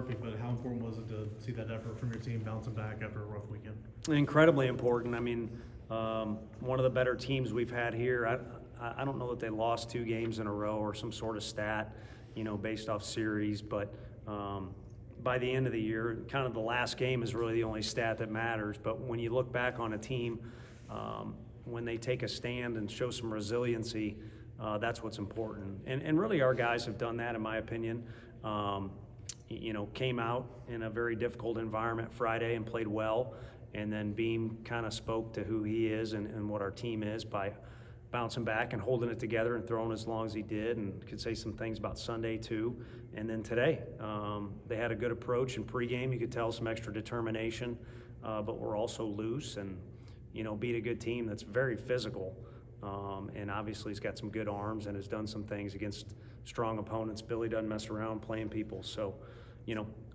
perfect, but how important was it to see that effort from your team bouncing back after a rough weekend? Incredibly important. I mean, one of the better teams we've had here. I don't know that they lost 2 games in a row or some sort of stat, based off series, but by the end of the year, kind of the last game is really the only stat that matters. But when you look back on a team, when they take a stand and show some resiliency, that's what's important. And really our guys have done that, in my opinion. Came out in a very difficult environment Friday and played well. And then Beam kind of spoke to who he is and what our team is by bouncing back and holding it together and throwing as long as he did, and could say some things about Sunday too. And then today, they had a good approach in pregame. You could tell some extra determination, but we're also loose and, beat a good team that's very physical. And obviously he's got some good arms and has done some things against strong opponents. Billy doesn't mess around playing people. So,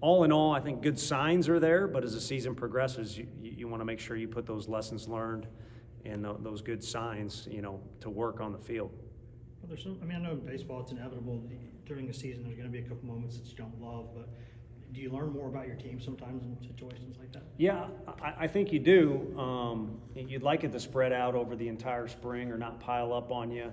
all in all, I think good signs are there, but as the season progresses, you want to make sure you put those lessons learned and those good signs, to work on the field. Well, there's some, I know in baseball it's inevitable during the season there's going to be a couple moments that you don't love, but do you learn more about your team sometimes in situations like that? Yeah, I think you do. You'd like it to spread out over the entire spring or not pile up on you.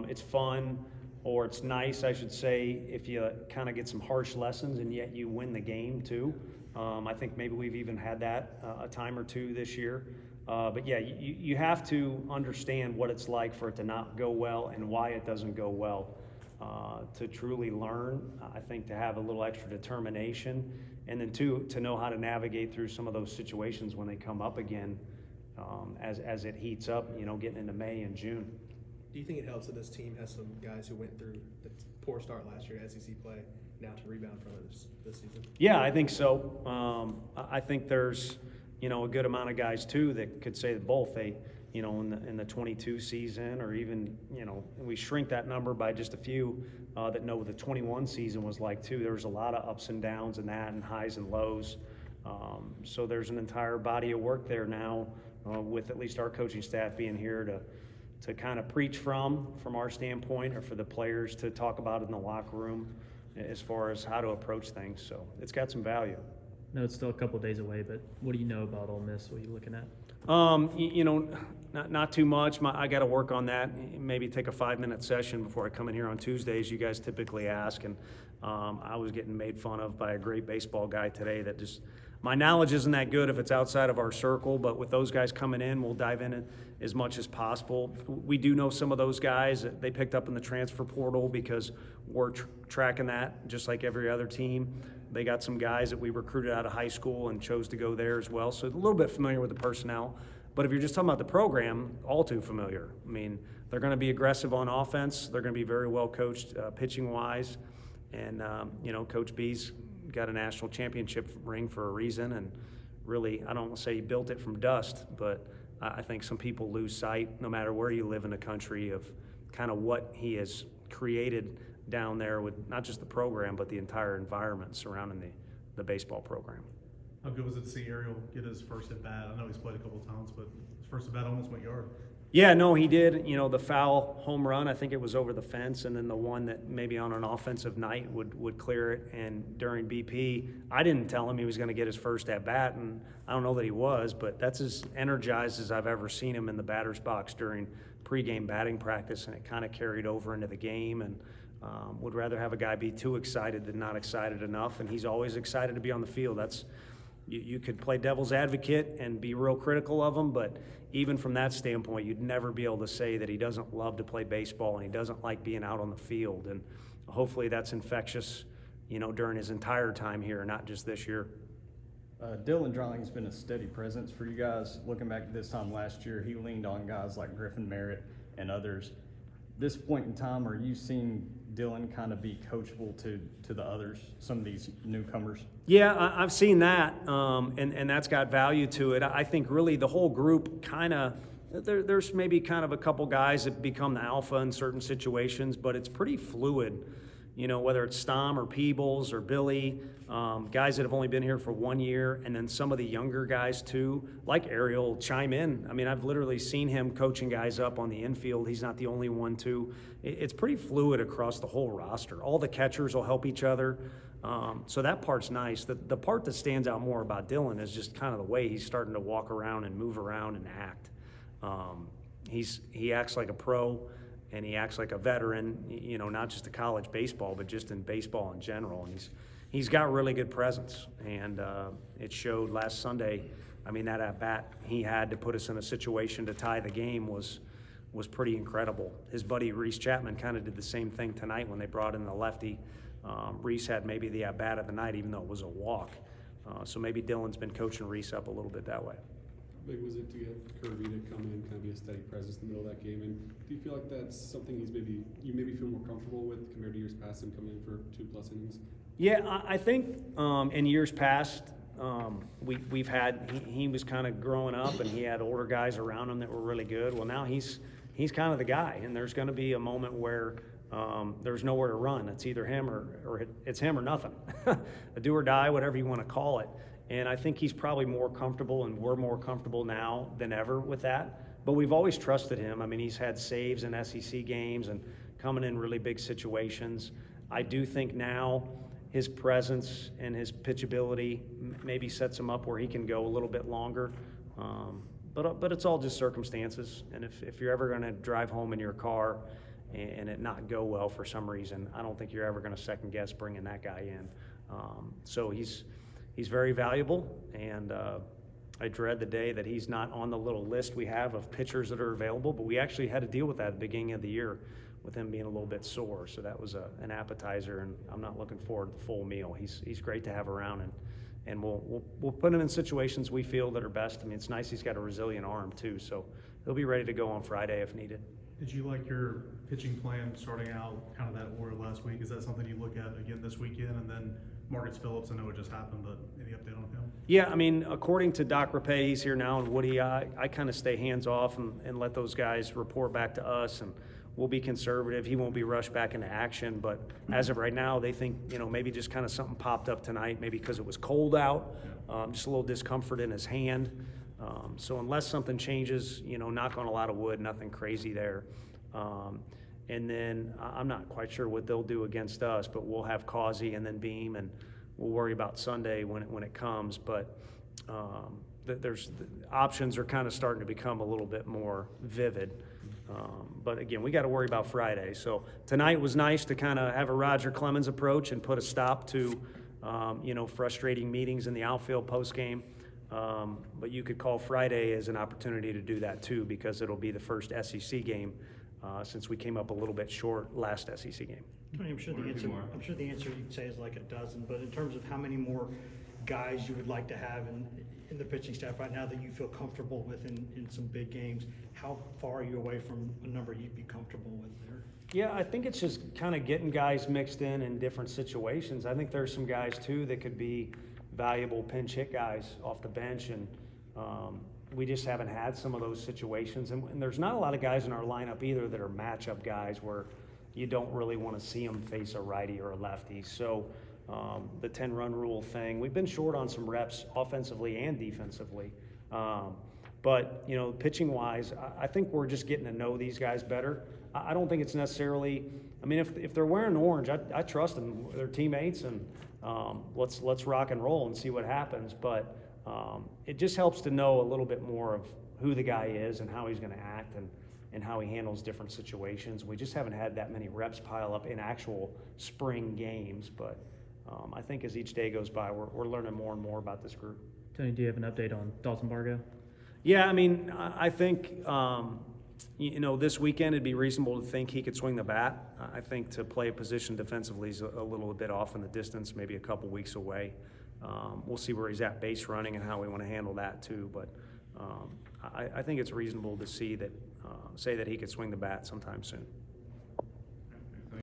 It's fun, or it's nice, I should say, if you kind of get some harsh lessons and yet you win the game too. I think maybe we've even had that a time or two this year. But yeah, you have to understand what it's like for it to not go well and why it doesn't go well. To truly learn, I think to have a little extra determination, and then to know how to navigate through some of those situations when they come up again as it heats up, getting into May and June. Do you think it helps that this team has some guys who went through the poor start last year in SEC play now to rebound from it this season? Yeah, I think so. I think there's a good amount of guys too that could say that both they in the 22 season, or even we shrink that number by just a few that know what the 21 season was like too. There was a lot of ups and downs in that, and highs and lows. So there's an entire body of work there now with at least our coaching staff being here to kind of preach from our standpoint, or for the players to talk about in the locker room as far as how to approach things. So it's got some value. No, it's still a couple of days away, but what do you know about Ole Miss? What are you looking at? Not too much. I got to work on that. Maybe take a 5-minute session before I come in here on Tuesdays. You guys typically ask, and I was getting made fun of by a great baseball guy today that just my knowledge isn't that good if it's outside of our circle. But with those guys coming in, we'll dive in as much as possible. We do know some of those guys that they picked up in the transfer portal because we're tracking that just like every other team. They got some guys that we recruited out of high school and chose to go there as well. So a little bit familiar with the personnel. But if you're just talking about the program, all too familiar. I mean, they're going to be aggressive on offense. They're going to be very well coached pitching-wise. And, Coach B's got a national championship ring for a reason. And really, I don't want to say he built it from dust, but I think some people lose sight, no matter where you live in the country, of kind of what he has created down there with not just the program, but the entire environment surrounding the baseball program. How good was it to see Ariel get his first at bat? I know he's played a couple times, but his first at bat almost went yard. Yeah, no, he did. The foul home run, I think it was over the fence, and then the one that maybe on an offensive night would clear it. And during BP, I didn't tell him he was going to get his first at bat, and I don't know that he was, but that's as energized as I've ever seen him in the batter's box during pregame batting practice, and it kind of carried over into the game. And would rather have a guy be too excited than not excited enough, and he's always excited to be on the field. That's you could play devil's advocate and be real critical of him, but even from that standpoint, you'd never be able to say that he doesn't love to play baseball and he doesn't like being out on the field. And hopefully that's infectious, during his entire time here, not just this year. Dylan Drawling's been a steady presence for you guys. Looking back at this time last year, he leaned on guys like Griffin Merritt and others. This point in time, are you seeing Dylan kind of be coachable to the others, some of these newcomers? Yeah, I've seen that, and that's got value to it. I think really the whole group kind of, there's maybe kind of a couple guys that become the alpha in certain situations, but it's pretty fluid. Whether it's Stom or Peebles or Billy, guys that have only been here for 1 year, and then some of the younger guys too, like Ariel, chime in. I mean, I've literally seen him coaching guys up on the infield. He's not the only one too. It's pretty fluid across the whole roster. All the catchers will help each other. So that part's nice. The part that stands out more about Dylan is just kind of the way he's starting to walk around and move around and act. He acts like a pro, and he acts like a veteran, not just in college baseball, but just in baseball in general. And he's got really good presence, and it showed last Sunday. I mean, that at-bat he had to put us in a situation to tie the game was pretty incredible. His buddy Reese Chapman kind of did the same thing tonight when they brought in the lefty. Reese had maybe the at-bat of the night, even though it was a walk. So maybe Dylan's been coaching Reese up a little bit that way. How big was it to get Kirby to come in, kind of be a steady presence in the middle of that game? And do you feel like that's something you maybe feel more comfortable with compared to years past, him coming in for 2+ innings? Yeah, I think in years past, we've had, he was kind of growing up and he had older guys around him that were really good. Well, now he's kind of the guy, and there's going to be a moment where there's nowhere to run. It's either him or it's him or nothing. A do or die, whatever you want to call it. And I think he's probably more comfortable, and we're more comfortable now than ever with that. But we've always trusted him. I mean, he's had saves in SEC games and coming in really big situations. I do think now his presence and his pitchability maybe sets him up where he can go a little bit longer. But it's all just circumstances. And if you're ever going to drive home in your car and it not go well for some reason, I don't think you're ever going to second guess bringing that guy in. So he's very valuable, and I dread the day that he's not on the little list we have of pitchers that are available, but we actually had to deal with that at the beginning of the year with him being a little bit sore. So that was an appetizer, and I'm not looking forward to the full meal. He's great to have around, and we'll put him in situations we feel that are best. I mean, it's nice he's got a resilient arm too, so he'll be ready to go on Friday if needed. Did you like your pitching plan starting out kind of that order last week? Is that something you look at again this weekend? And then Marcus Phillips, I know it just happened, but any update on him? Yeah, I mean, according to Doc Rapay, he's here now, and Woody, I kind of stay hands-off and let those guys report back to us, and we'll be conservative. He won't be rushed back into action, but as of right now, they think, maybe just kind of something popped up tonight, maybe because it was cold out, just a little discomfort in his hand. So unless something changes, knock on a lot of wood, nothing crazy there. And then I'm not quite sure what they'll do against us, but we'll have Causey and then Beam, and we'll worry about Sunday when it comes. But the options are kind of starting to become a little bit more vivid. But again, we got to worry about Friday. So tonight was nice to kind of have a Roger Clemens approach and put a stop to frustrating meetings in the outfield post game. But you could call Friday as an opportunity to do that too, because it'll be the first SEC game since we came up a little bit short last SEC game. Tony, I'm sure the answer you'd say is like a dozen, but in terms of how many more guys you would like to have in the pitching staff right now that you feel comfortable with in some big games, how far are you away from a number you'd be comfortable with there? Yeah, I think it's just kind of getting guys mixed in different situations. I think there's some guys too that could be valuable pinch hit guys off the bench, and we just haven't had some of those situations. And there's not a lot of guys in our lineup either that are matchup guys where you don't really want to see them face a righty or a lefty. So the 10-run rule thing, we've been short on some reps offensively and defensively. But, pitching-wise, I think we're just getting to know these guys better. I don't think it's necessarily – I mean, if they're wearing orange, I trust them. They're teammates, and let's rock and roll and see what happens. But it just helps to know a little bit more of who the guy is and how he's going to act and how he handles different situations. We just haven't had that many reps pile up in actual spring games. But I think as each day goes by, we're learning more and more about this group. Tony, do you have an update on Dalton Bargo? Yeah, I mean, I think, this weekend it'd be reasonable to think he could swing the bat. I think to play a position defensively is a little bit off in the distance, maybe a couple weeks away. We'll see where he's at base running and how we want to handle that too. But I think it's reasonable to say that he could swing the bat sometime soon.